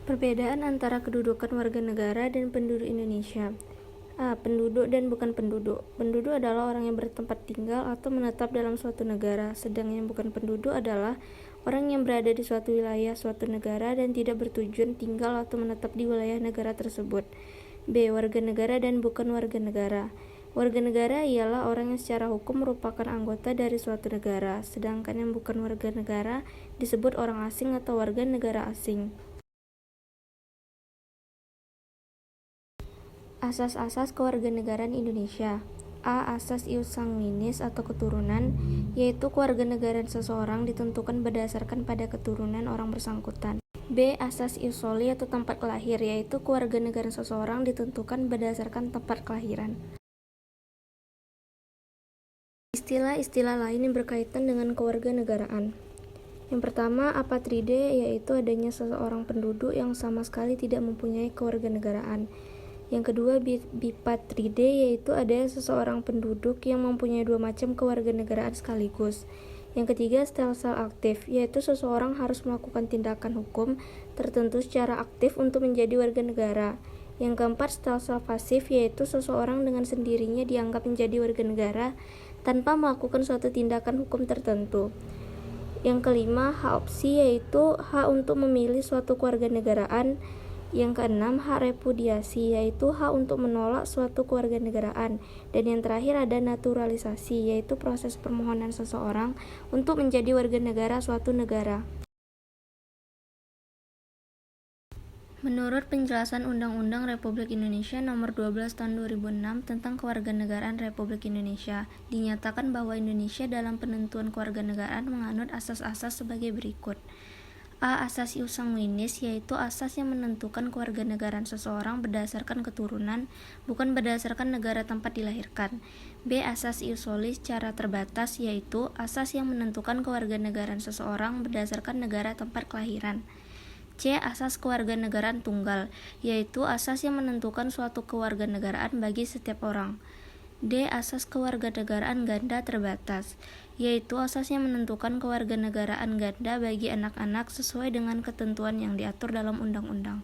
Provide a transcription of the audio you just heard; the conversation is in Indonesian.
Perbedaan antara kedudukan warga negara dan penduduk Indonesia. A. Penduduk dan bukan penduduk. Penduduk adalah orang yang bertempat tinggal atau menetap dalam suatu negara, sedang yang bukan penduduk adalah orang yang berada di suatu wilayah suatu negara dan tidak bertujuan tinggal atau menetap di wilayah negara tersebut. B. Warga negara dan bukan warga negara. Warga negara ialah orang yang secara hukum merupakan anggota dari suatu negara, sedangkan yang bukan warga negara disebut orang asing atau warga negara asing. Asas-asas kewarganegaraan Indonesia. A. Asas ius sanguinis atau keturunan, yaitu kewarganegaraan seseorang ditentukan berdasarkan pada keturunan orang bersangkutan. B. Asas ius soli atau tempat lahir, yaitu kewarganegaraan seseorang ditentukan berdasarkan tempat kelahiran. Istilah-istilah lain yang berkaitan dengan kewarganegaraan. Yang pertama, apatride, yaitu adanya seseorang penduduk yang sama sekali tidak mempunyai kewarganegaraan. Yang kedua, bipatride, yaitu ada seseorang penduduk yang mempunyai dua macam kewarganegaraan sekaligus. Yang ketiga, stelsel aktif, yaitu seseorang harus melakukan tindakan hukum tertentu secara aktif untuk menjadi warga negara. Yang keempat, stelsel pasif, yaitu seseorang dengan sendirinya dianggap menjadi warga negara tanpa melakukan suatu tindakan hukum tertentu. Yang kelima, hak opsi, yaitu hak untuk memilih suatu kewarganegaraan. Yang keenam, hak repudiasi, yaitu hak untuk menolak suatu kewarganegaraan. Dan yang terakhir ada naturalisasi, yaitu proses permohonan seseorang untuk menjadi warga negara suatu negara. Menurut penjelasan Undang-Undang Republik Indonesia Nomor 12 Tahun 2006 tentang Kewarganegaraan Republik Indonesia, dinyatakan bahwa Indonesia dalam penentuan kewarganegaraan menganut asas-asas sebagai berikut. A. Asas ius sanguinis, yaitu asas yang menentukan kewarganegaraan seseorang berdasarkan keturunan, bukan berdasarkan negara tempat dilahirkan. B. Asas ius soli secara terbatas, yaitu asas yang menentukan kewarganegaraan seseorang berdasarkan negara tempat kelahiran. C. Asas kewarganegaraan tunggal, yaitu asas yang menentukan suatu kewarganegaraan bagi setiap orang. D. Asas kewarganegaraan ganda terbatas, yaitu asas yang menentukan kewarganegaraan ganda bagi anak-anak sesuai dengan ketentuan yang diatur dalam undang-undang.